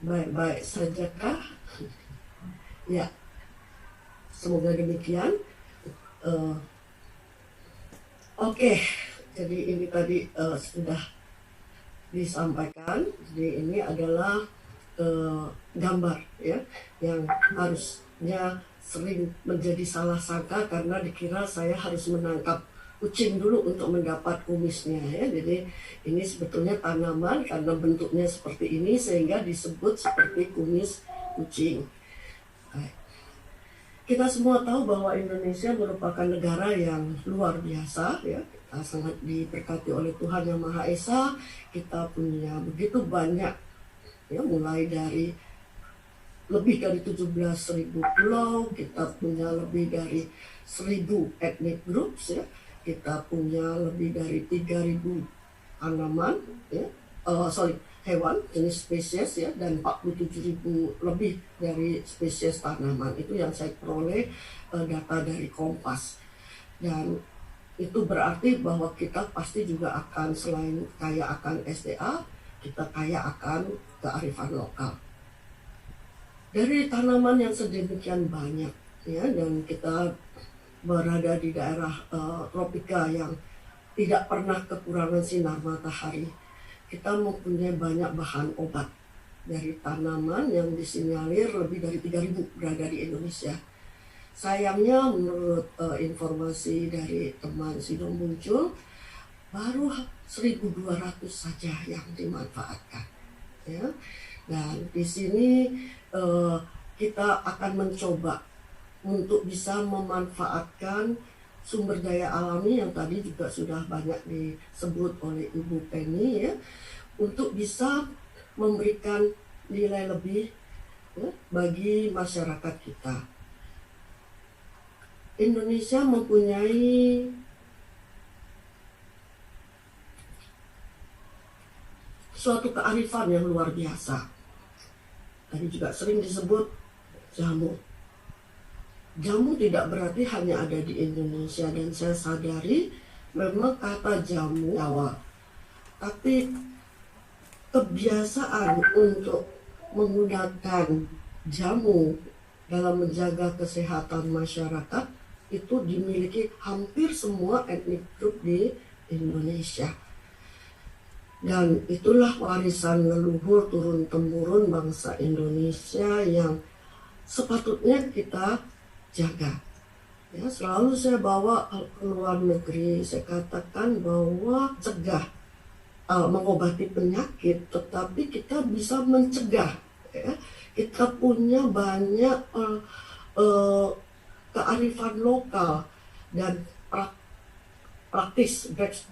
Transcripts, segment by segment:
Baik-baik saja kah? Ya, semoga demikian. Uh, Oke, jadi ini tadi sudah disampaikan. Jadi ini adalah gambar ya, yang harusnya sering menjadi salah sangka karena dikira saya harus menangkap kucing dulu untuk mendapat kumisnya ya. Jadi ini sebetulnya tanaman karena bentuknya seperti ini sehingga disebut seperti kumis kucing. Kita semua tahu bahwa Indonesia merupakan negara yang luar biasa ya. Kita sangat diberkati oleh Tuhan Yang Maha Esa. Kita punya begitu banyak ya, mulai dari lebih dari 17.000 pulau, kita punya lebih dari 1.000 ethnic groups ya. Kita punya lebih dari 3.000 tanaman ya. Hewan jenis spesies ya, dan 47.000 lebih dari spesies tanaman. Itu yang saya peroleh data dari Kompas. Dan itu berarti bahwa kita pasti juga akan selain kaya akan SDA, kita kaya akan kearifan lokal. Dari tanaman yang sedemikian banyak ya, dan kita berada di daerah tropika yang tidak pernah kekurangan sinar matahari. Kita mempunyai banyak bahan obat dari tanaman yang disinyalir lebih dari 3.000 berada di Indonesia. Sayangnya menurut informasi dari teman Sidom Muncul, baru 1.200 saja yang dimanfaatkan. Ya. Dan di sini kita akan mencoba untuk bisa memanfaatkan sumber daya alami yang tadi juga sudah banyak disebut oleh Ibu Penny ya, untuk bisa memberikan nilai lebih ya, bagi masyarakat kita. Indonesia mempunyai suatu kearifan yang luar biasa. Tadi juga sering disebut jamu. Jamu tidak berarti hanya ada di Indonesia, dan saya sadari memang kata jamu Jawa. Tapi kebiasaan untuk menggunakan jamu dalam menjaga kesehatan masyarakat itu dimiliki hampir semua etnik grup di Indonesia. Dan itulah warisan leluhur turun-temurun bangsa Indonesia yang sepatutnya kita jaga. Ya, selalu saya bawa ke luar negeri, saya katakan bahwa cegah mengobati penyakit, tetapi kita bisa mencegah. Ya. Kita punya banyak kearifan lokal dan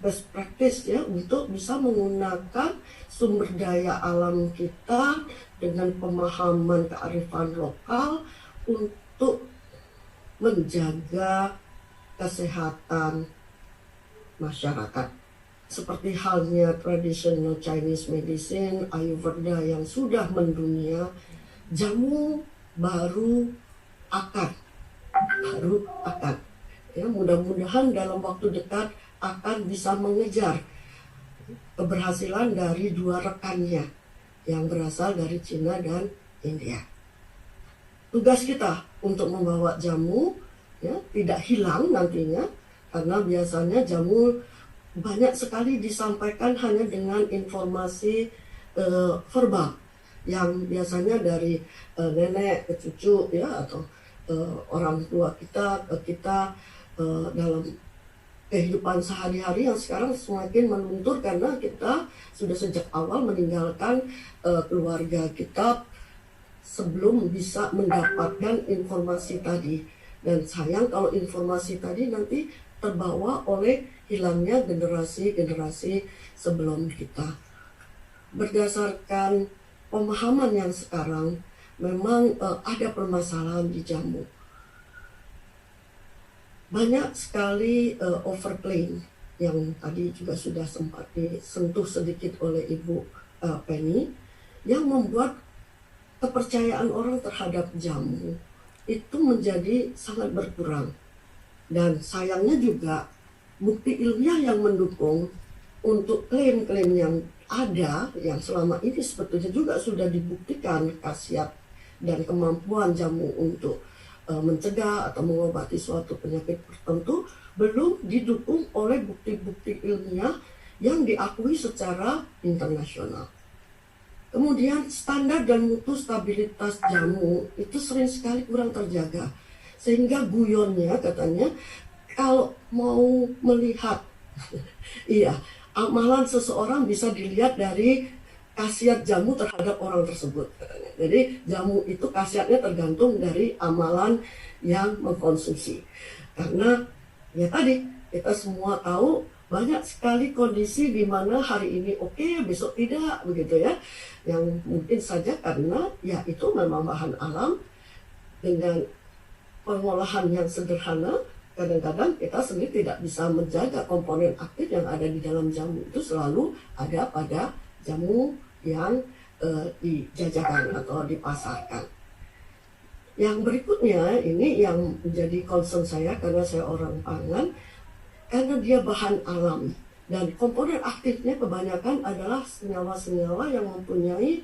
best practice ya, untuk bisa menggunakan sumber daya alam kita dengan pemahaman kearifan lokal untuk menjaga kesehatan masyarakat. Seperti halnya traditional Chinese medicine, Ayurveda yang sudah mendunia, jamu baru akan. Ya, mudah-mudahan dalam waktu dekat akan bisa mengejar keberhasilan dari 2 rekannya yang berasal dari Cina dan India. Tugas kita untuk membawa jamu ya, tidak hilang nantinya, karena biasanya jamu banyak sekali disampaikan hanya dengan informasi verbal yang biasanya dari nenek ke cucu ya, atau orang tua kita ke kita dalam kehidupan sehari-hari yang sekarang semakin meluntur karena kita sudah sejak awal meninggalkan keluarga kita sebelum bisa mendapatkan informasi tadi. Dan sayang kalau informasi tadi nanti terbawa oleh hilangnya generasi-generasi sebelum kita. Berdasarkan pemahaman yang sekarang, memang ada permasalahan di jamu. Banyak sekali overclaim yang tadi juga sudah sempat disentuh sedikit oleh Ibu Penny, yang membuat kepercayaan orang terhadap jamu itu menjadi sangat berkurang. Dan sayangnya juga bukti ilmiah yang mendukung untuk klaim-klaim yang ada, yang selama ini sebetulnya juga sudah dibuktikan khasiat dan kemampuan jamu untuk mencegah atau mengobati suatu penyakit tertentu, belum didukung oleh bukti-bukti ilmiah yang diakui secara internasional. Kemudian standar dan mutu stabilitas jamu itu sering sekali kurang terjaga. Sehingga guyonnya katanya kalau mau melihat iya, amalan seseorang bisa dilihat dari khasiat jamu terhadap orang tersebut katanya. Jadi jamu itu khasiatnya tergantung dari amalan yang mengkonsumsi. Karena ya tadi kita semua tahu banyak sekali kondisi di mana hari ini oke, besok tidak, begitu ya. Yang mungkin saja karena ya itu memang bahan alam dengan pengolahan yang sederhana. Kadang-kadang kita sendiri tidak bisa menjaga komponen aktif yang ada di dalam jamu itu selalu ada pada jamu yang dijajakan atau dipasarkan. Yang berikutnya ini yang menjadi concern saya karena saya orang pangan, karena dia bahan alami dan komponen aktifnya kebanyakan adalah senyawa-senyawa yang mempunyai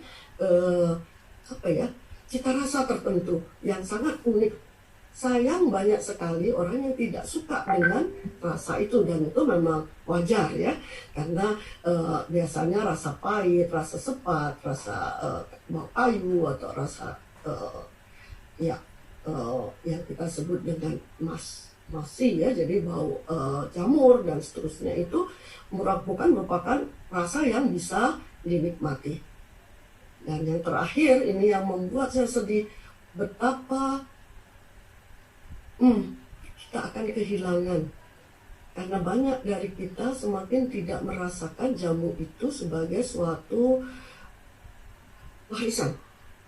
cita rasa tertentu yang sangat unik. Sayang banyak sekali orang yang tidak suka dengan rasa itu, dan itu memang wajar ya, karena biasanya rasa pahit, rasa sepat, rasa bau kayu atau rasa yang kita sebut dengan masih ya, jadi bau jamur dan seterusnya, itu merupakan rasa yang bisa dinikmati. Dan yang terakhir ini yang membuat saya sedih, betapa kita akan kehilangan karena banyak dari kita semakin tidak merasakan jamu itu sebagai suatu warisan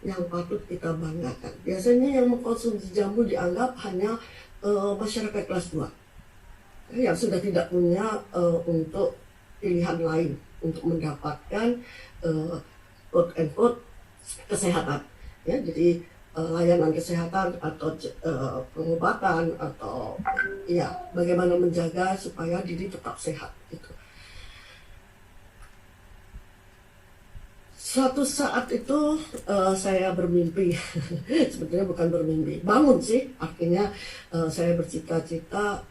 yang patut kita banggakan. Biasanya yang mengkonsumsi jamu dianggap hanya masyarakat kelas 2 yang sudah tidak punya untuk pilihan lain untuk mendapatkan quote-unquote kesehatan ya, jadi layanan kesehatan atau pengobatan atau ya bagaimana menjaga supaya diri tetap sehat gitu. Suatu saat itu saya bermimpi, sebetulnya bukan bermimpi, bangun sih, artinya saya bercita-cita,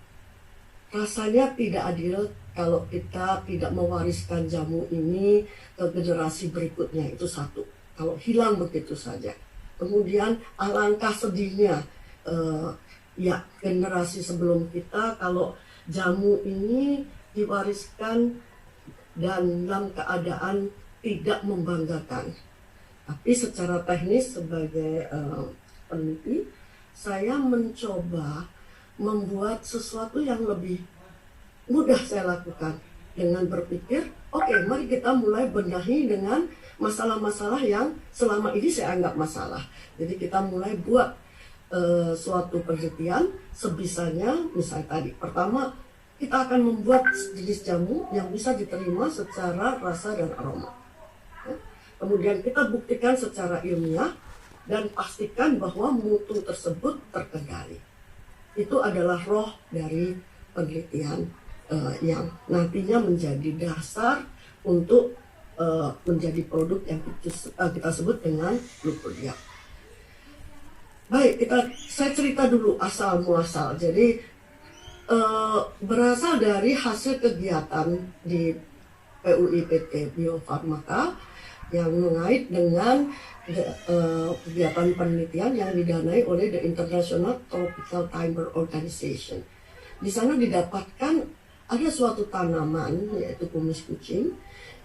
rasanya tidak adil kalau kita tidak mewariskan jamu ini ke generasi berikutnya, itu satu, kalau hilang begitu saja. Kemudian alangkah sedihnya ya generasi sebelum kita kalau jamu ini diwariskan dan dalam keadaan tidak membanggakan. Tapi secara teknis sebagai peneliti, saya mencoba membuat sesuatu yang lebih mudah saya lakukan dengan berpikir, oke, mari kita mulai benahi dengan masalah-masalah yang selama ini saya anggap masalah. Jadi kita mulai buat suatu penelitian sebisanya. Misalnya tadi, pertama kita akan membuat jenis jamu yang bisa diterima secara rasa dan aroma. Kemudian kita buktikan secara ilmiah dan pastikan bahwa mutu tersebut terkendali. Itu adalah roh dari penelitian yang nantinya menjadi dasar untuk menjadi produk yang kita sebut dengan Blueproodia. Baik, saya cerita dulu asal muasal. Jadi berasal dari hasil kegiatan di PUIPT Bio Farmaka yang mengait dengan kegiatan penelitian yang didanai oleh the International Tropical Timber Organization. Di sana didapatkan ada suatu tanaman, yaitu kumis kucing,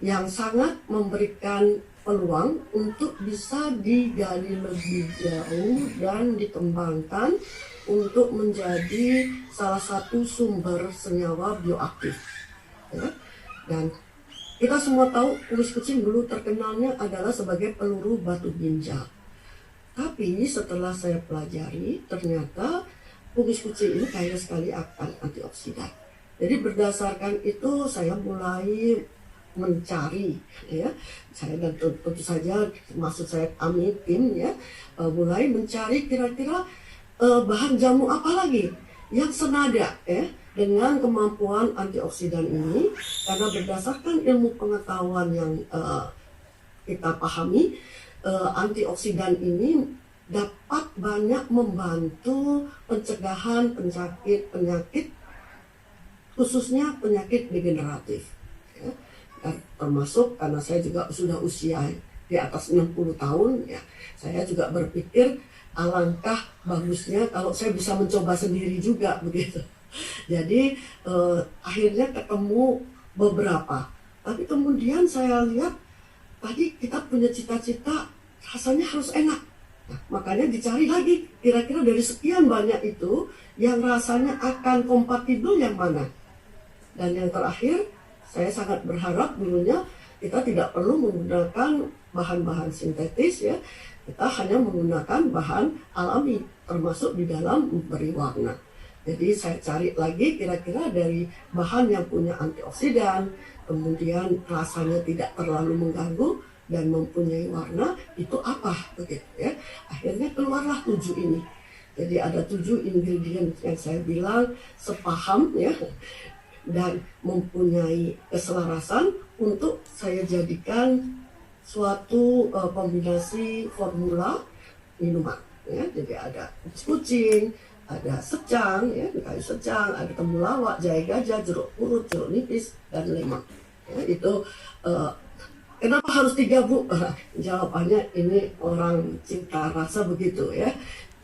yang sangat memberikan peluang untuk bisa digali lebih jauh dan dikembangkan untuk menjadi salah satu sumber senyawa bioaktif. Ya. Dan kita semua tahu kumis kucing dulu terkenalnya adalah sebagai peluru batu ginjal. Tapi setelah saya pelajari, ternyata kumis kucing ini kaya sekali akan antioksidan. Jadi berdasarkan itu saya mulai mencari, ya, saya dan tentu saja maksud saya kami tim ya mulai mencari kira-kira bahan jamu apa lagi yang senada ya dengan kemampuan antioksidan ini, karena berdasarkan ilmu pengetahuan yang kita pahami, antioksidan ini dapat banyak membantu pencegahan penyakit khususnya penyakit degeneratif ya. Dan termasuk karena saya juga sudah usia di atas 60 tahun ya, saya juga berpikir alangkah bagusnya kalau saya bisa mencoba sendiri juga begitu. Jadi akhirnya ketemu beberapa, tapi kemudian saya lihat tadi kita punya cita-cita rasanya harus enak. Nah, makanya dicari lagi kira-kira dari sekian banyak itu yang rasanya akan kompatibel yang mana. Dan yang terakhir, saya sangat berharap dulunya kita tidak perlu menggunakan bahan-bahan sintetis ya. Kita hanya menggunakan bahan alami termasuk di dalam memberi warna. Jadi saya cari lagi kira-kira dari bahan yang punya antioksidan, kemudian rasanya tidak terlalu mengganggu dan mempunyai warna, itu apa begitu ya. Akhirnya keluarlah 7 ini. Jadi ada 7 ingredient yang saya bilang sepaham ya, dan mempunyai keselarasan untuk saya jadikan suatu kombinasi formula minuman ya. Jadi ada kucing, ada secang ya, kayu secang, ada temulawak, jahe gajah, jeruk purut, jeruk nipis, dan lemon ya. Itu kenapa harus 3 Bu? Jawabannya ini orang cinta rasa begitu ya.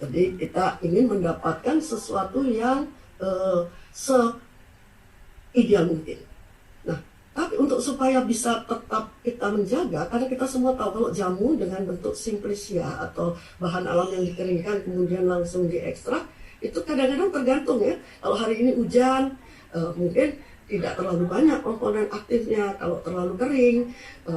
Jadi kita ingin mendapatkan sesuatu yang se-ideal mungkin. Nah, tapi untuk supaya bisa tetap kita menjaga, karena kita semua tahu kalau jamu dengan bentuk simplisia atau bahan alam yang dikeringkan kemudian langsung diekstrak, itu kadang-kadang tergantung ya. Kalau hari ini hujan, mungkin tidak terlalu banyak komponen aktifnya. Kalau terlalu kering,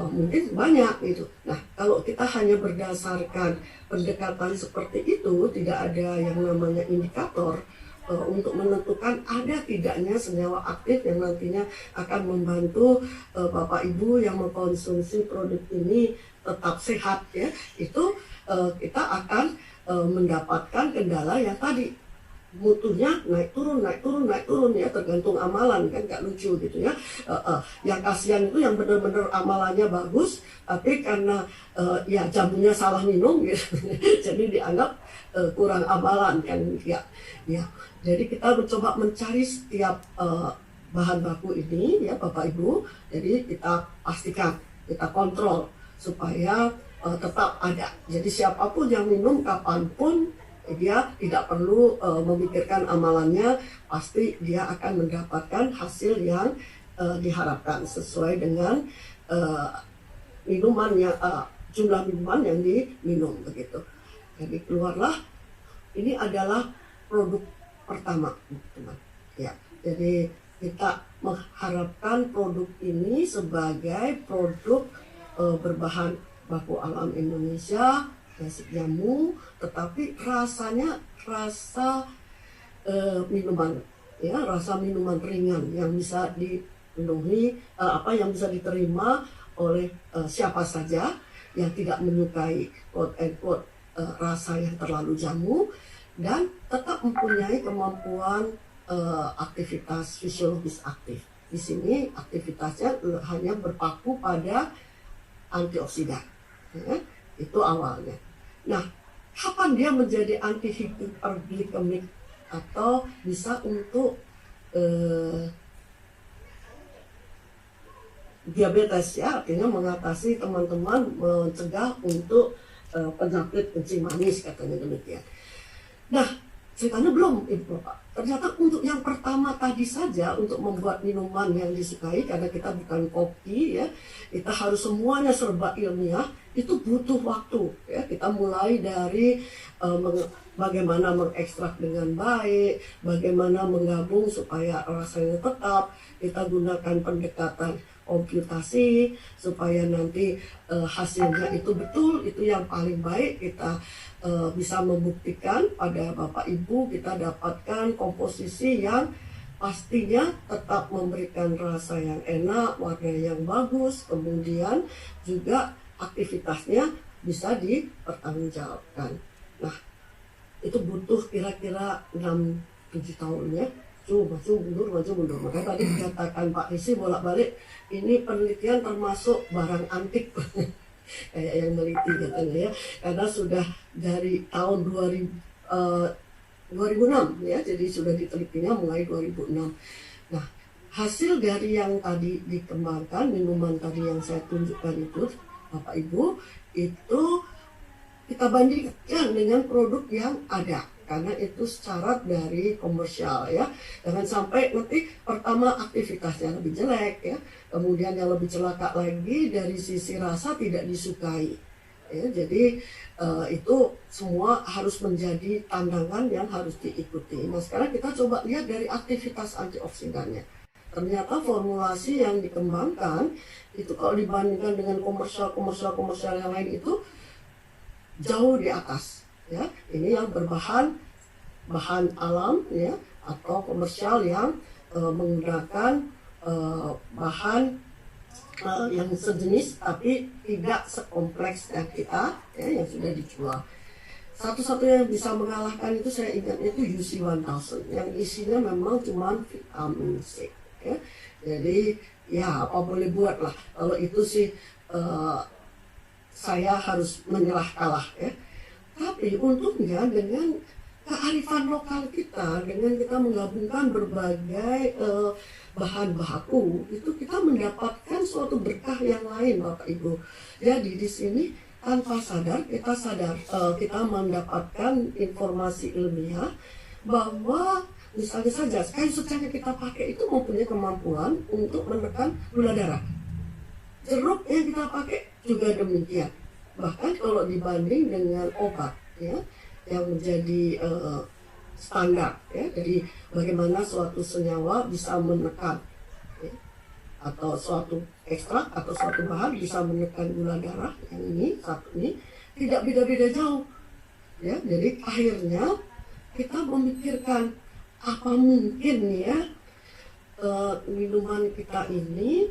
mungkin banyak gitu. Nah, kalau kita hanya berdasarkan pendekatan seperti itu, tidak ada yang namanya indikator untuk menentukan ada tidaknya senyawa aktif yang nantinya akan membantu Bapak Ibu yang mengkonsumsi produk ini tetap sehat ya. Itu kita akan mendapatkan kendala yang tadi, mutunya naik turun ya, tergantung amalan kan, gak lucu gitu ya. Yang kasihan itu yang benar-benar amalannya bagus, tapi karena ya jamunya salah minum gitu, jadi dianggap kurang amalan kan ya. Jadi kita mencoba mencari setiap bahan baku ini ya Bapak Ibu. Jadi kita pastikan, kita kontrol supaya tetap ada. Jadi siapapun yang minum kapanpun, dia tidak perlu memikirkan amalannya, pasti dia akan mendapatkan hasil yang diharapkan sesuai dengan minuman yang jumlah minuman yang diminum begitu. Jadi keluarlah, ini adalah produk pertama teman ya. Jadi kita mengharapkan produk ini sebagai produk berbahan baku alam Indonesia, basic jamu, tetapi rasanya rasa minuman ya, rasa minuman ringan yang bisa dipenuhi, yang bisa diterima oleh siapa saja yang tidak menyukai quote and quote rasa yang terlalu jamu, dan tetap mempunyai kemampuan aktivitas fisiologis aktif. Di sini aktivitasnya hanya berpaku pada antioksidan ya. Itu awalnya. Nah, kapan dia menjadi anti-hiperglikemik atau bisa untuk diabetes ya, artinya mengatasi teman-teman, mencegah untuk penyakit kencing manis katanya demikian. Nah, ceritanya belum Ibu Bapak. Ternyata untuk yang pertama tadi saja, untuk membuat minuman yang disukai, karena kita bukan kopi ya, kita harus semuanya serba ilmiah, itu butuh waktu ya. Kita mulai dari bagaimana mengekstrak dengan baik, bagaimana menggabung supaya rasanya tetap, kita gunakan pendekatan komputasi supaya nanti hasilnya itu betul, itu yang paling baik. Kita bisa membuktikan pada Bapak Ibu, kita dapatkan komposisi yang pastinya tetap memberikan rasa yang enak, warna yang bagus, kemudian juga aktivitasnya bisa dipertanggungjawabkan. Nah, itu butuh kira-kira 6 7 tahun ya, maju mundur. Makanya tadi dikatakan Pak Risi bolak-balik, ini penelitian termasuk barang antik kayak yang meliti katanya ya, karena sudah dari tahun 2006 ya, jadi sudah ditelitinya mulai 2006. Nah, hasil dari yang tadi dikembangkan, minuman tadi yang saya tunjukkan itu, Bapak Ibu, itu kita bandingkan dengan produk yang ada, karena itu syarat dari komersial ya. Jangan sampai nanti pertama aktivitasnya lebih jelek ya, kemudian yang lebih celaka lagi dari sisi rasa tidak disukai ya. Jadi itu semua harus menjadi tantangan yang harus diikuti. Nah, sekarang kita coba lihat dari aktivitas antioksidannya. Ternyata formulasi yang dikembangkan itu kalau dibandingkan dengan komersial yang lain itu jauh di atas ya. Ini yang bahan alam ya, atau komersial yang menggunakan bahan yang sejenis tapi tidak sekompleks yang kita ya, yang sudah dijual. Satu-satunya yang bisa mengalahkan itu saya ingatnya itu UC 1000 yang isinya memang cuma vitamin C ya. Jadi ya apa boleh buat lah, kalau itu sih saya harus menyerah kalah ya. Tapi untungnya dengan kearifan lokal kita, dengan kita menggabungkan berbagai bahan baku, itu kita mendapatkan suatu berkah yang lain, Bapak Ibu. Jadi di sini tanpa sadar kita mendapatkan informasi ilmiah bahwa misalnya saja kayu secang yang kita pakai itu mempunyai kemampuan untuk menekan gula darah. Jeruk yang kita pakai juga demikian. Bahkan kalau dibanding dengan obat ya, yang menjadi standar ya, jadi bagaimana suatu senyawa bisa menekan ya, atau suatu ekstrak atau suatu bahan bisa menekan gula darah, yang ini satu ini tidak beda-beda jauh ya. Jadi akhirnya kita memikirkan apa mungkin ya minuman kita ini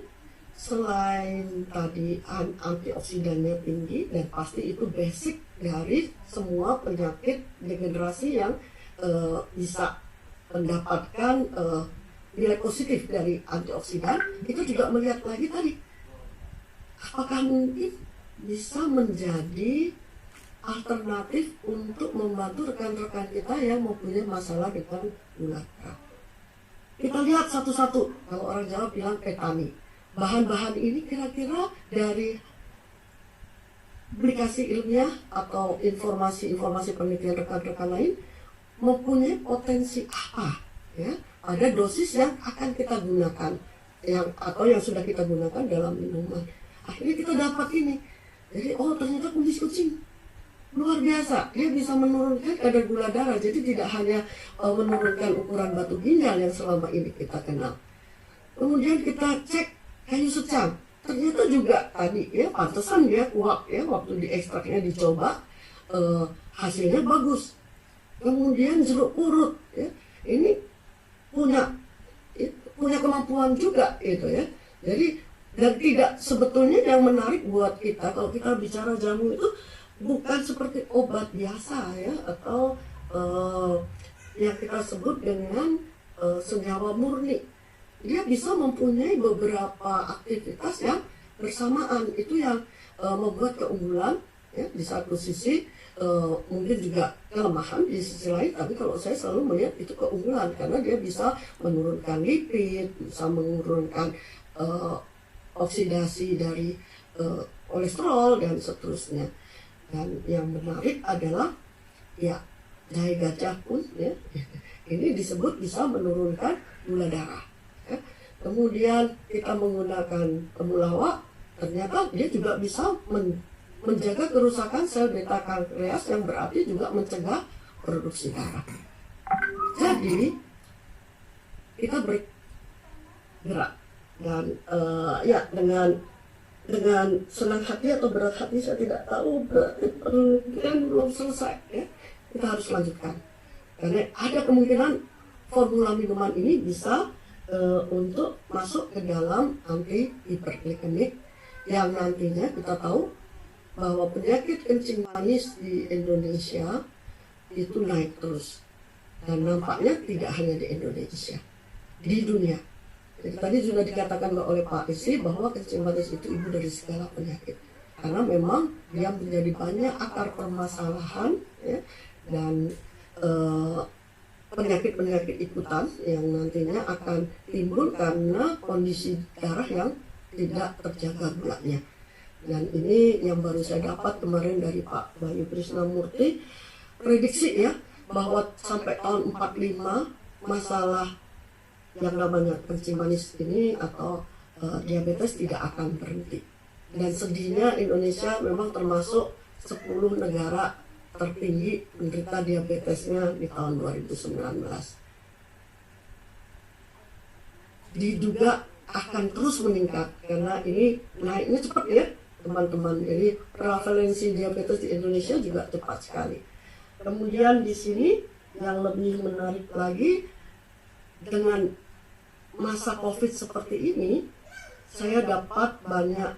selain tadi antioksidannya tinggi, dan pasti itu basic dari semua penyakit degenerasi yang bisa mendapatkan nilai positif dari antioksidan. Itu juga melihat lagi tadi, apakah mungkin bisa menjadi alternatif untuk membantu rekan-rekan kita yang mempunyai masalah dengan gula darah. Kita lihat satu-satu. Kalau orang Jawa bilang petani, bahan-bahan ini kira-kira dari publikasi ilmiah atau informasi penelitian rekan-rekan lain mempunyai potensi apa ya, ada dosis yang akan kita gunakan atau yang sudah kita gunakan dalam minuman. Akhirnya kita dapat ini. Jadi ternyata kumis kucing luar biasa, dia bisa menurunkan kadar gula darah. Jadi tidak hanya menurunkan ukuran batu ginjal yang selama ini kita kenal. Kemudian kita cek kayu secang, ternyata juga tadi ya, pantesan dia kuat ya, waktu diekstraknya dicoba hasilnya bagus. Kemudian jeruk purut ya, ini punya kemampuan juga gitu ya. Jadi dan tidak, sebetulnya yang menarik buat kita kalau kita bicara jamu itu bukan seperti obat biasa ya, atau yang kita sebut dengan senyawa murni. Dia bisa mempunyai beberapa aktivitas yang bersamaan. Itu yang membuat keunggulan ya. Di satu sisi mungkin juga kelemahan di sisi lain, tapi kalau saya selalu melihat itu keunggulan karena dia bisa menurunkan lipid, bisa menurunkan oksidasi dari kolesterol dan seterusnya. Dan yang menarik adalah ya, jahe gajah pun ya, ini disebut bisa menurunkan gula darah ya. Kemudian kita menggunakan temulawak, ternyata dia juga bisa menjaga kerusakan sel beta pankreas, yang berarti juga mencegah produksi darah. Jadi kita bergerak dan ya dengan senang hati atau berat hati saya tidak tahu, berarti penelitian belum selesai ya. Kita harus lanjutkan karena ada kemungkinan formula minuman ini bisa untuk masuk ke dalam anti hiperglikemik, yang nantinya kita tahu bahwa penyakit kencing manis di Indonesia itu naik terus dan nampaknya tidak hanya di Indonesia, di dunia. Jadi tadi sudah dikatakan oleh Pak Isi bahwa kencing manis itu ibu dari segala penyakit, karena memang dia menjadi banyak akar permasalahan ya, dan penyakit-penyakit ikutan yang nantinya akan timbul karena kondisi darah yang tidak terjaga gulanya. Dan ini yang baru saya dapat kemarin dari Pak Bayu Krisnamurti, prediksi ya, bahwa sampai tahun 45 masalah yang namanya kencing manis ini atau diabetes tidak akan berhenti. Dan sedihnya Indonesia memang termasuk 10 negara tertinggi menderita diabetesnya di tahun 2019. Diduga akan terus meningkat karena ini naiknya cepat ya teman-teman. Jadi prevalensi diabetes di Indonesia juga cepat sekali. Kemudian di sini yang lebih menarik lagi, dengan masa COVID seperti ini, saya dapat banyak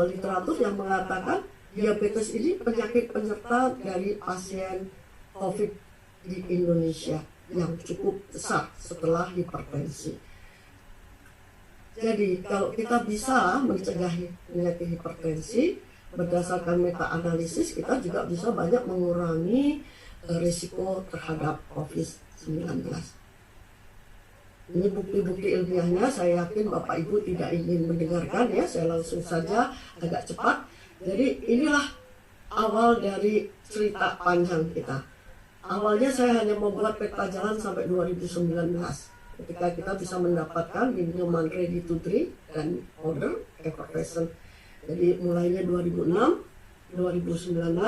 literatur yang mengatakan diabetes ini penyakit penyerta dari pasien COVID di Indonesia yang cukup besar setelah hipertensi. Jadi kalau kita bisa mencegah penyakit hipertensi berdasarkan meta-analisis, kita juga bisa banyak mengurangi risiko terhadap COVID-19. Ini bukti-bukti ilmiahnya, saya yakin Bapak Ibu tidak ingin mendengarkan ya, saya langsung saja agak cepat. Jadi inilah awal dari cerita panjang kita. Awalnya saya hanya membuat peta jalan sampai 2019. Ketika kita bisa mendapatkan minuman ready to drink dan order effervescent. Jadi mulainya 2006, 2019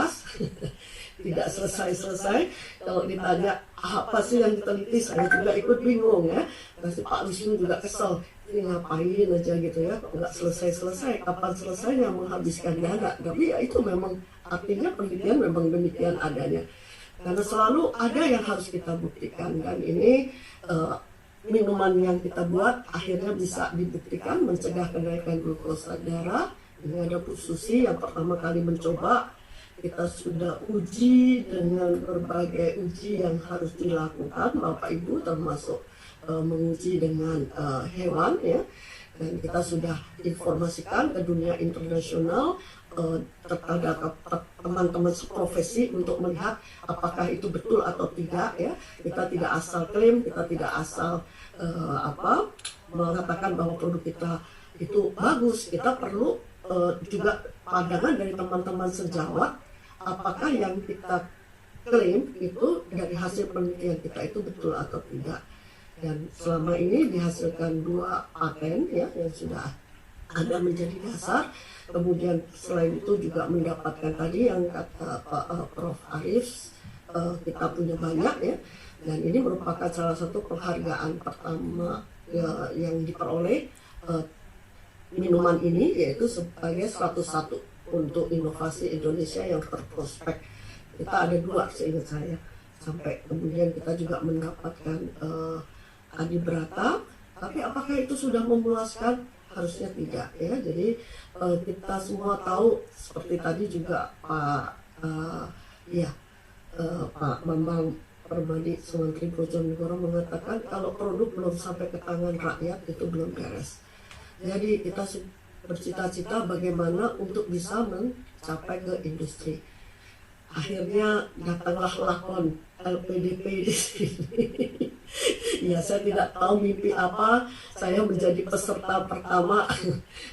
tidak selesai-selesai. Kalau ditanya apa sih yang diteliti, saya juga ikut bingung ya. Pasti Pak Wisnu juga kesel, ini ngapain aja gitu ya, nggak selesai-selesai, kapan selesainya, menghabiskan dana. Tapi ya itu memang artinya penelitian memang demikian adanya, karena selalu ada yang harus kita buktikan. Dan ini minuman yang kita buat akhirnya bisa dibuktikan mencegah kenaikan glukosa darah. Ini ada Bu Susi yang pertama kali mencoba. Kita sudah uji dengan berbagai uji yang harus dilakukan Bapak Ibu, termasuk menguji dengan hewan ya. Dan kita sudah informasikan ke dunia internasional terhadap teman-teman seprofesi untuk melihat apakah itu betul atau tidak ya. Kita tidak asal klaim, kita tidak asal mengatakan bahwa produk kita itu bagus. Kita perlu juga pandangan dari teman-teman sejawat, apakah yang kita klaim itu dari hasil penelitian kita itu betul atau tidak. Dan selama ini dihasilkan 2 paten ya yang sudah ada menjadi dasar. Kemudian selain itu juga mendapatkan tadi yang kata Pak Prof. Arif, kita punya banyak ya. Dan ini merupakan salah satu penghargaan pertama ya, yang diperoleh minuman ini, yaitu sebagai 101 untuk inovasi Indonesia yang terprospek. Kita ada 2 seingat saya. Sampai kemudian kita juga mendapatkan Adi Brata. Tapi apakah itu sudah memuaskan? Harusnya tidak ya. Jadi kita semua tahu, seperti tadi juga Pak Bambang Permadi Sumantri Bojonegoro mengatakan, kalau produk belum sampai ke tangan rakyat itu belum beres. Jadi kita bercita-cita bagaimana untuk bisa mencapai ke industri. Akhirnya datanglah lakon LPDP di sini. Ya, saya tidak tahu mimpi apa. Saya menjadi peserta pertama,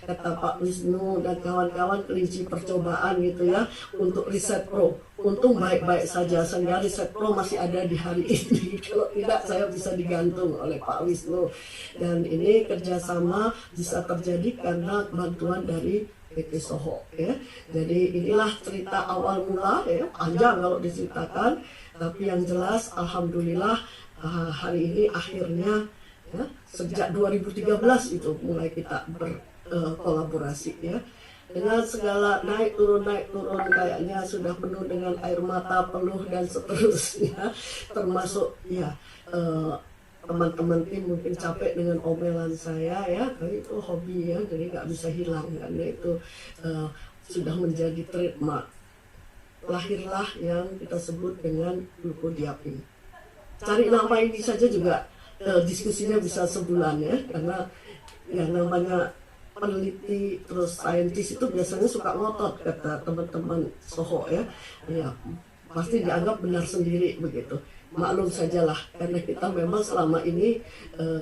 kata Pak Wisnu dan kawan-kawan, kelinci percobaan gitu ya, untuk Riset Pro. Untung baik-baik saja, sehingga Riset Pro masih ada di hari ini. Kalau tidak, saya bisa digantung oleh Pak Wisnu. Dan ini kerjasama bisa terjadi karena bantuan dari PT Soho ya. Jadi inilah cerita awal mula ya, panjang kalau diceritakan, tapi yang jelas alhamdulillah hari ini akhirnya ya, sejak 2013 itu mulai kita berkolaborasi ya. Dengan segala naik turun kayaknya sudah penuh dengan air mata, peluh dan seterusnya, termasuk ya teman-teman tim mungkin capek dengan omelan saya ya, karena itu hobi ya, jadi nggak bisa hilang karena itu sudah menjadi trademark. Lahirlah yang kita sebut dengan glukodiapin. cari nama ini saja juga diskusinya bisa sebulan ya, karena yang namanya peneliti terus saintis itu biasanya suka ngotot, kata teman-teman Soho ya, ya pasti dianggap benar sendiri begitu. Maklum sajalah karena kita memang selama ini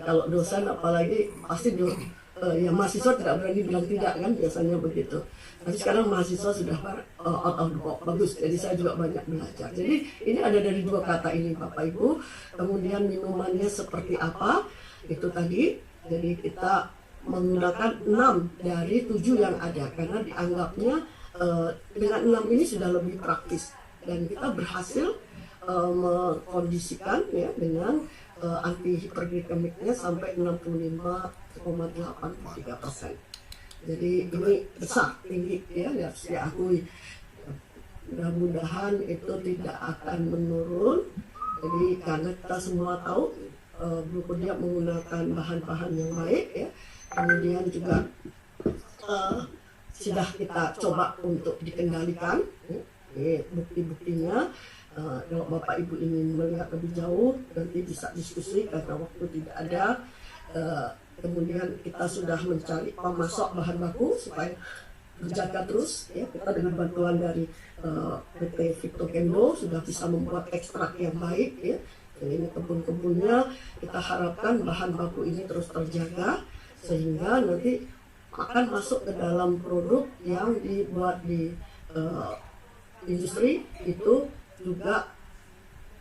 kalau dosen apalagi pasti ya mahasiswa tidak berani bilang tidak kan, biasanya begitu. Tapi sekarang mahasiswa sudah out of the box, bagus. Jadi saya juga banyak belajar. Jadi ini ada dari dua kata ini Bapak Ibu. Kemudian minumannya seperti apa itu tadi. Jadi kita menggunakan 6 dari 7 yang ada karena dianggapnya dengan 6 ini sudah lebih praktis, dan kita berhasil mengkondisikan ya dengan anti hiperglikemiknya sampai 65,83%. Jadi ini besar, tinggi ya, harus diakui. Mudah-mudahan itu tidak akan menurun. Jadi karena kita semua tahu glukodia menggunakan bahan-bahan yang baik ya. Kemudian juga sudah kita coba untuk dikendalikan. Ini bukti-buktinya. Kalau Bapak Ibu ingin melihat lebih jauh, nanti bisa diskusi karena waktu tidak ada. Kemudian kita sudah mencari pemasok bahan baku supaya terjaga terus ya. Kita dengan bantuan dari PT Fitokendo sudah bisa membuat ekstrak yang baik ya. Dan ini kebun-kebunnya, kita harapkan bahan baku ini terus terjaga sehingga nanti akan masuk ke dalam produk yang dibuat di industri itu juga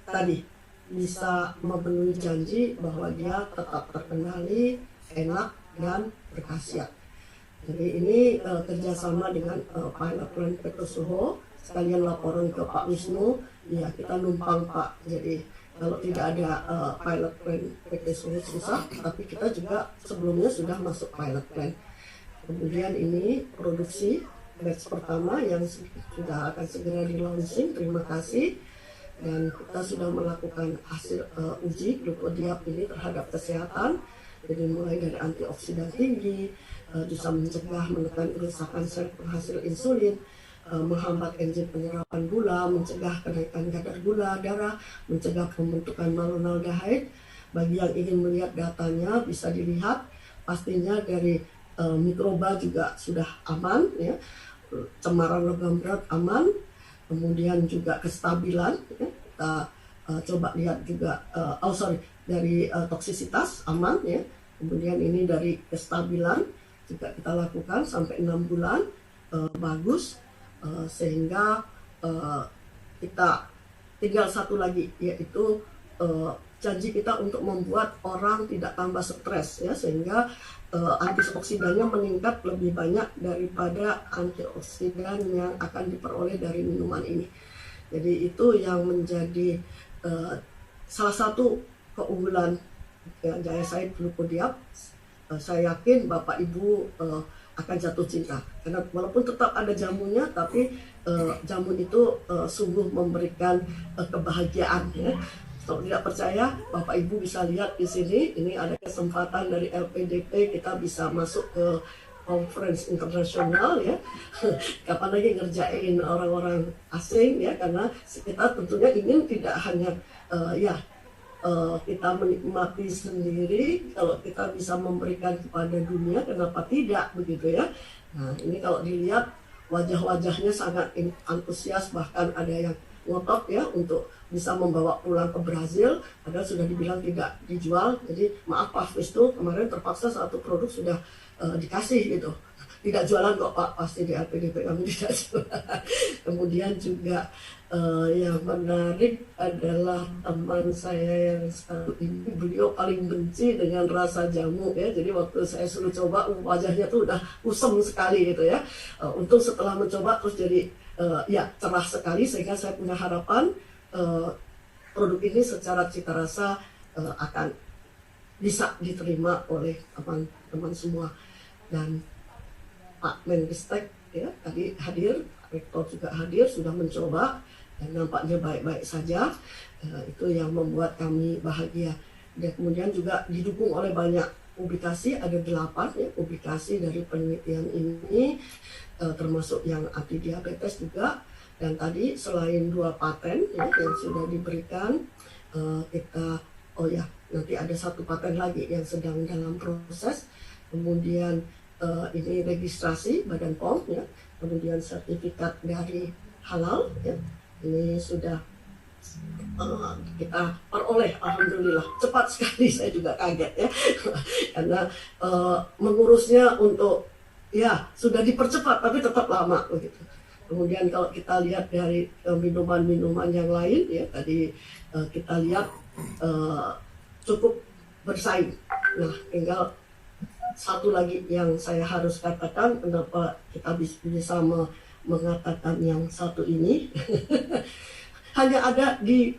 tadi bisa memenuhi janji bahwa dia tetap terkendali, enak, dan berkhasiat. Jadi ini kerjasama dengan pilot plant PT Soho. Sekalian laporan ke Pak Wisnu, ya kita numpang Pak. Jadi kalau tidak ada pilot plant PT Soho susah, tapi kita juga sebelumnya sudah masuk pilot plant. Kemudian ini produksi batch pertama yang sudah akan segera di launching. Terima kasih. Dan kita sudah melakukan hasil uji glukodiap ini terhadap kesehatan. Jadi mulai dari antioksidan tinggi, bisa mencegah menekan kerusakan sel penghasil insulin, menghambat enzim penyerapan gula, mencegah kenaikan kadar gula darah, mencegah pembentukan malonaldehyde. Bagi yang ingin melihat datanya bisa dilihat, pastinya dari mikroba juga sudah aman ya. Cemaran logam berat aman, kemudian juga kestabilan ya. Kita coba lihat juga dari toksisitas aman ya. Kemudian ini dari kestabilan juga kita lakukan sampai 6 bulan bagus, sehingga kita tinggal satu lagi, yaitu janji kita untuk membuat orang tidak tambah stres ya, sehingga antioksidannya meningkat lebih banyak daripada antioksidan yang akan diperoleh dari minuman ini. Jadi itu yang menjadi salah satu keunggulan ya, Jaya Said Glukodiap. Saya yakin Bapak Ibu akan jatuh cinta karena walaupun tetap ada jamunya, tapi jamu itu sungguh memberikan kebahagiaan ya. Kalau tidak percaya, Bapak Ibu bisa lihat di sini. Ini ada kesempatan dari LPDP, kita bisa masuk ke conference internasional ya. Kapan lagi ngerjain orang-orang asing ya, karena kita tentunya ingin tidak hanya kita menikmati sendiri. Kalau kita bisa memberikan kepada dunia, kenapa tidak begitu ya. Nah ini kalau dilihat wajah-wajahnya sangat antusias, bahkan ada yang ngotot ya untuk bisa membawa pulang ke Brazil, padahal sudah dibilang tidak dijual. Jadi maaf Pak Wisnu, kemarin terpaksa satu produk sudah dikasih gitu. Tidak jualan kok Pak, pasti di LPDP kami tidak jualan. Kemudian juga yang menarik adalah teman saya yang satu ini, beliau paling benci dengan rasa jamu ya. Jadi waktu saya suruh coba, wajahnya tuh udah kusem sekali gitu ya. Untung setelah mencoba terus jadi cerah sekali, sehingga saya punya harapan produk ini secara cita rasa akan bisa diterima oleh teman-teman semua. Dan Pak Menristek ya tadi hadir, Rektor juga hadir, sudah mencoba dan nampaknya baik-baik saja. Itu yang membuat kami bahagia. Dan kemudian juga didukung oleh banyak publikasi, ada 8 ya publikasi dari penelitian ini, termasuk yang anti diabetes juga. Dan tadi selain 2 paten ya, yang sudah diberikan, kita, oh ya, nanti ada satu paten lagi yang sedang dalam proses. Kemudian ini registrasi Badan POM ya, kemudian sertifikat dari halal ya, ini sudah kita peroleh, alhamdulillah cepat sekali. Saya juga kaget ya karena mengurusnya untuk ya sudah dipercepat tapi tetap lama begitu. Kemudian kalau kita lihat dari minuman-minuman yang lain ya, tadi kita lihat cukup bersaing. Nah, tinggal satu lagi yang saya harus katakan, kenapa kita bisa mengatakan yang satu ini hanya ada di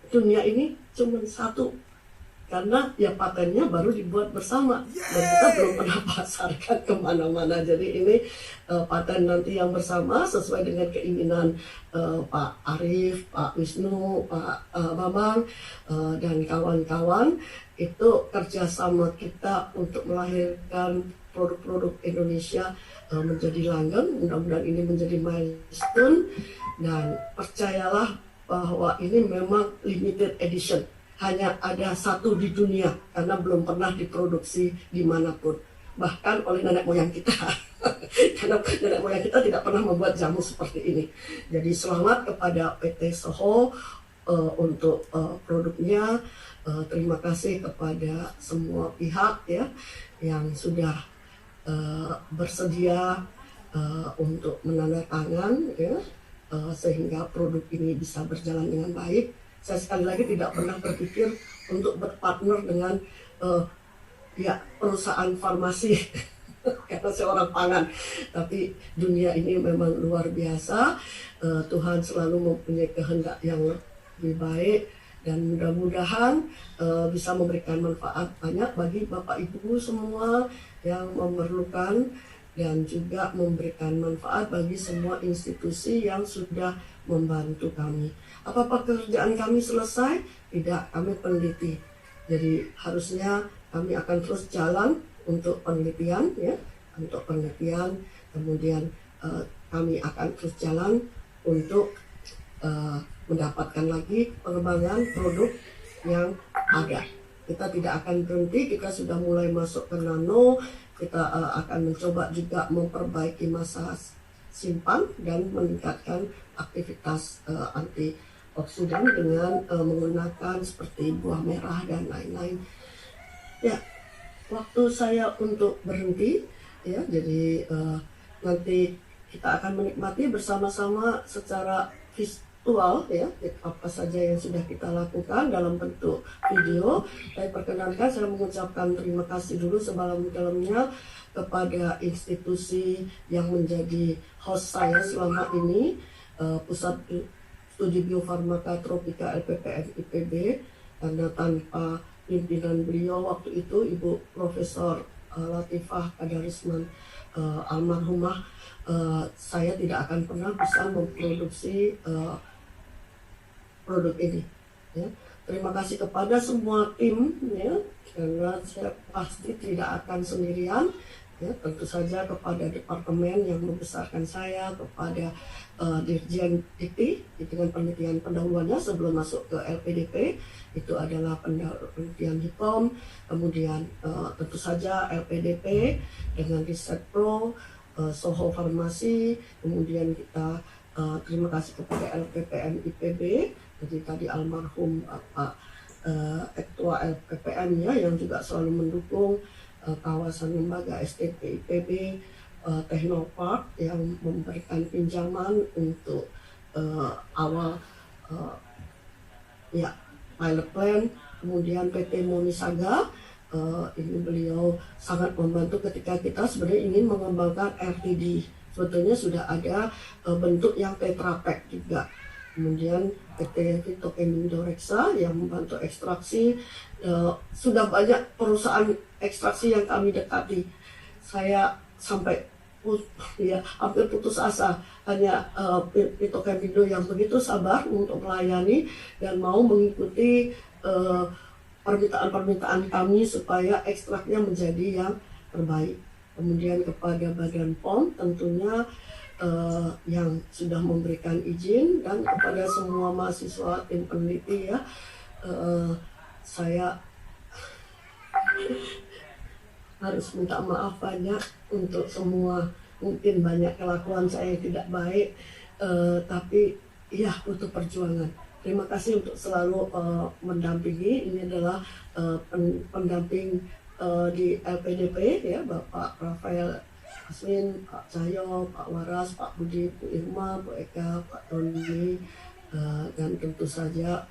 dunia ini cuma satu, karena ya patennya baru dibuat bersama dan kita belum pernah pasarkan kemana-mana. Jadi ini paten nanti yang bersama sesuai dengan keinginan Pak Arief, Pak Wisnu, Pak Bambang dan kawan-kawan. Itu kerjasama kita untuk melahirkan produk-produk Indonesia menjadi langgeng. Mudah-mudahan ini menjadi milestone, dan percayalah bahwa ini memang limited edition, hanya ada satu di dunia karena belum pernah diproduksi dimanapun, bahkan oleh nenek moyang kita. Karena nenek moyang kita tidak pernah membuat jamu seperti ini. Jadi selamat kepada PT Soho untuk produknya. Terima kasih kepada semua pihak ya yang sudah bersedia untuk menandatangan ya, sehingga produk ini bisa berjalan dengan baik. Saya sekali lagi tidak pernah berpikir untuk berpartner dengan ya perusahaan farmasi karena saya orang pangan, tapi dunia ini memang luar biasa. Tuhan selalu mempunyai kehendak yang lebih baik, dan mudah-mudahan bisa memberikan manfaat banyak bagi Bapak Ibu semua yang memerlukan, dan juga memberikan manfaat bagi semua institusi yang sudah membantu kami. Apa pekerjaan kami selesai? Tidak, kami peneliti. Jadi harusnya kami akan terus jalan untuk penelitian ya, untuk penelitian. Kemudian kami akan terus jalan untuk mendapatkan lagi pengembangan produk yang ada. Kita tidak akan berhenti, kita sudah mulai masuk ke nano, kita akan mencoba juga memperbaiki masa simpan dan meningkatkan aktivitas antioksidan dengan menggunakan seperti buah merah dan lain-lain. Ya, waktu saya untuk berhenti ya, jadi nanti kita akan menikmati bersama-sama secara virtual ya apa saja yang sudah kita lakukan dalam bentuk video. Saya perkenankan, saya mengucapkan terima kasih dulu sedalam-dalamnya kepada institusi yang menjadi host saya selama ini, Pusat Studi Biofarmaka Tropika LPPN IPB, karena tanpa pimpinan beliau waktu itu Ibu Profesor Latifah Kadarisman almarhumah, saya tidak akan pernah bisa memproduksi produk ini ya. Terima kasih kepada semua tim ya, karena saya pasti tidak akan sendirian ya. Tentu saja kepada departemen yang membesarkan saya, kepada Dirjen Dikti dengan penelitian pendahuluannya sebelum masuk ke LPDP, itu adalah penelitian HIPOM. Kemudian tentu saja LPDP dengan Riset Pro, Soho Farmasi. Kemudian kita terima kasih kepada LPPN IPB, jadi tadi almarhum Pak Ketua LPPN ya, yang juga selalu mendukung kawasan lembaga STP IPB, Teknopark yang memberikan pinjaman untuk awal ya pilot plan. Kemudian PT Monisaga, ini beliau sangat membantu ketika kita sebenarnya ingin mengembangkan RTD. Sebetulnya sudah ada bentuk yang Tetra Pak juga. Kemudian PT Fitokemidoreksa yang membantu ekstraksi. Sudah banyak perusahaan ekstraksi yang kami dekati. Saya sampai ya hampir putus asa, hanya Fitokemido yang begitu sabar untuk melayani dan mau mengikuti permintaan-permintaan kami supaya ekstraknya menjadi yang terbaik. Kemudian kepada Badan POM tentunya yang sudah memberikan izin, dan kepada semua mahasiswa tim peneliti ya, saya harus minta maaf banyak untuk semua, mungkin banyak kelakuan saya yang tidak baik, tapi ya butuh perjuangan. Terima kasih untuk selalu mendampingi. Ini adalah pendamping di LPDP ya, Bapak Rafael Asmin, Pak Cahyo, Pak Waras, Pak Budi, Bu Irma, Bu Eka, Pak Tony, dan tentu saja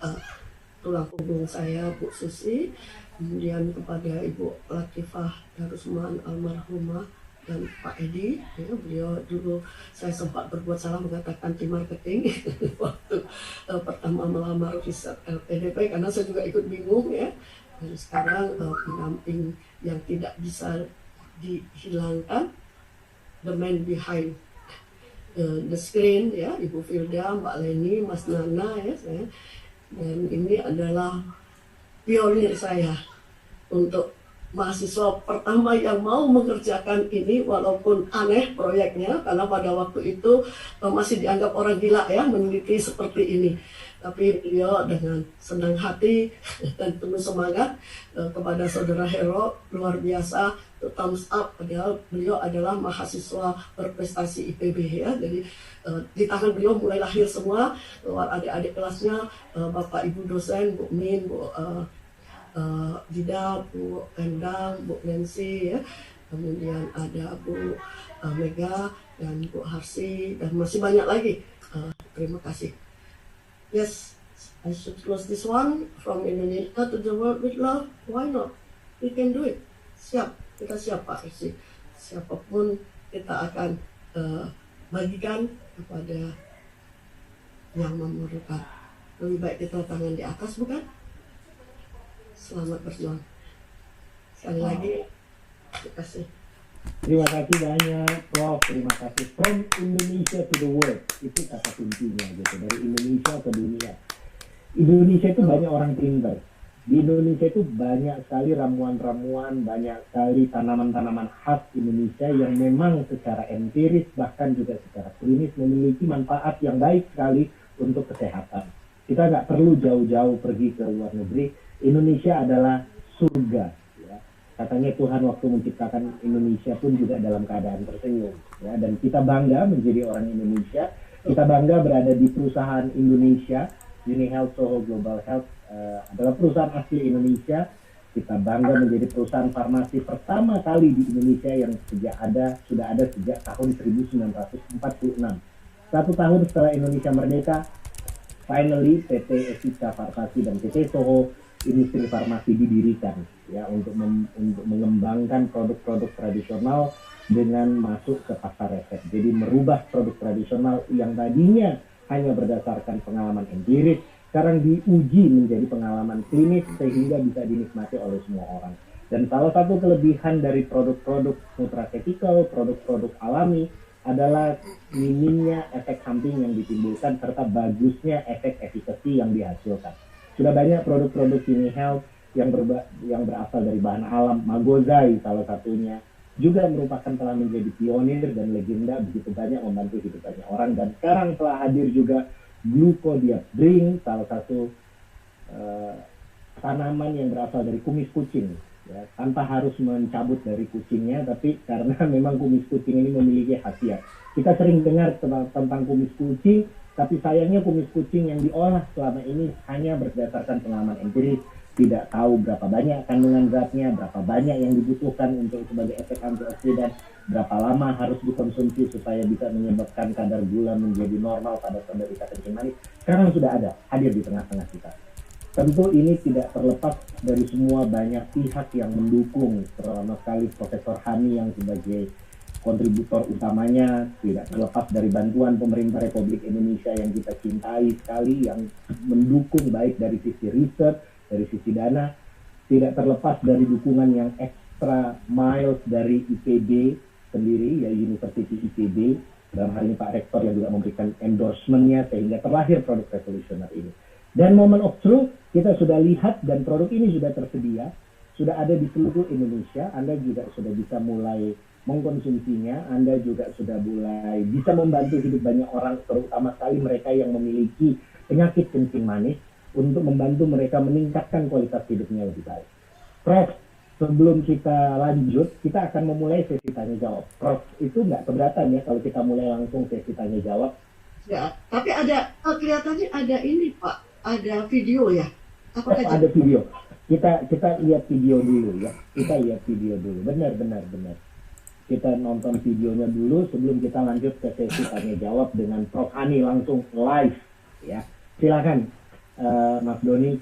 tulang punggung saya Bu Susi, kemudian kepada Ibu Latifah Darusman almarhumah, dan Pak Edi ya, beliau dulu saya sempat berbuat salah mengatakan tim marketing waktu pertama melamar riset LPDP, karena saya juga ikut bingung ya. Dan sekarang pendamping yang tidak bisa dihilangkan, the man behind the screen ya, Ibu Firda, Mbak Leni, Mas Nana ya, saya. Dan ini adalah pionir saya untuk mahasiswa pertama yang mau mengerjakan ini, walaupun aneh proyeknya karena pada waktu itu masih dianggap orang gila ya meneliti seperti ini. Tapi beliau dengan senang hati dan penuh semangat kepada Saudara Hero, luar biasa, thumbs up, padahal beliau adalah mahasiswa berprestasi IPB ya. Jadi di tangan beliau mulai lahir semua, luar adik-adik kelasnya, Bapak Ibu dosen, Bu Min, Bu Dida, Bu Endang, Bu Nancy ya, kemudian ada Bu Mega dan Bu Harsi, dan masih banyak lagi. Terima kasih. Yes, I should close this one. From Indonesia to the world with love. Why not? We can do it. Siap, kita siap Pak Resi. Siapapun kita akan bagikan kepada yang memerlukan. Lebih baik kita tangan di atas, bukan? Selamat berjuang. Sekali lagi, terima kasih. Terima kasih banyak, Prof. Terima kasih. From Indonesia to the world, itu kata kuncinya gitu. Dari Indonesia ke dunia. Indonesia itu banyak orang pintar. Di Indonesia itu banyak sekali ramuan-ramuan, banyak sekali tanaman-tanaman khas Indonesia yang memang secara empiris bahkan juga secara klinis memiliki manfaat yang baik sekali untuk kesehatan. Kita nggak perlu jauh-jauh pergi ke luar negeri. Indonesia adalah surga. Ya. Katanya Tuhan waktu menciptakan Indonesia pun juga dalam keadaan tersenyum. Ya. Dan kita bangga menjadi orang Indonesia. Kita bangga berada di perusahaan Indonesia. UniHealth Soho Global Health adalah perusahaan asli Indonesia. Kita bangga menjadi perusahaan farmasi pertama kali di Indonesia yang sudah ada sejak tahun 1946. 1 tahun setelah Indonesia merdeka, finally PT Esika Farmasi dan PT Soho Industri Farmasi didirikan ya untuk mengembangkan produk-produk tradisional dengan masuk ke pasar resep. Jadi merubah produk tradisional yang tadinya hanya berdasarkan pengalaman empiris, sekarang diuji menjadi pengalaman klinis sehingga bisa dinikmati oleh semua orang. Dan salah satu kelebihan dari produk-produk nutraceutical, produk-produk alami adalah minimnya efek samping yang ditimbulkan serta bagusnya efek efikasi yang dihasilkan. Sudah banyak produk-produk UniHealth yang berasal dari bahan alam, Magozai salah satunya, juga merupakan telah menjadi pionir dan legenda begitu banyak membantu hidup banyak orang. Dan sekarang telah hadir juga Glucodia Drink, salah satu tanaman yang berasal dari kumis kucing ya, tanpa harus mencabut dari kucingnya, tapi karena memang kumis kucing ini memiliki khasiat. Kita sering dengar tentang kumis kucing, tapi sayangnya kumis kucing yang diolah selama ini hanya berdasarkan pengalaman empiris, tidak tahu berapa banyak kandungan zatnya, berapa banyak yang dibutuhkan untuk sebagai efek antioksidan, berapa lama harus dikonsumsi supaya bisa menyebabkan kadar gula menjadi normal pada penderita kencing manis. Sekarang sudah ada, hadir di tengah-tengah kita. Tentu ini tidak terlepas dari semua banyak pihak yang mendukung, terutama sekali Profesor Hani yang sebagai kontributor utamanya, tidak terlepas dari bantuan pemerintah Republik Indonesia yang kita cintai sekali, yang mendukung baik dari sisi riset, dari sisi dana, tidak terlepas dari dukungan yang extra miles dari IPB sendiri, ya University IPB, dalam hal ini Pak Rektor yang juga memberikan endorsement-nya sehingga terlahir produk revolusioner ini. Dan moment of truth, kita sudah lihat dan produk ini sudah tersedia, sudah ada di seluruh Indonesia. Anda juga sudah bisa mulai mengkonsumsinya, Anda juga sudah mulai bisa membantu hidup banyak orang, terutama sekali mereka yang memiliki penyakit kencing manis, untuk membantu mereka meningkatkan kualitas hidupnya lebih baik. Prof, sebelum kita lanjut, kita akan memulai sesi tanya jawab. Prof, itu nggak keberatan ya kalau kita mulai langsung sesi tanya jawab? Ya, tapi ada kelihatannya ada ini Pak, ada video ya? Apakah ada video? Kita lihat video dulu ya. Kita lihat video dulu. Benar. Kita nonton videonya dulu sebelum kita lanjut ke sesi tanya jawab dengan Prof Hani langsung live ya. Silakan Mas Doni.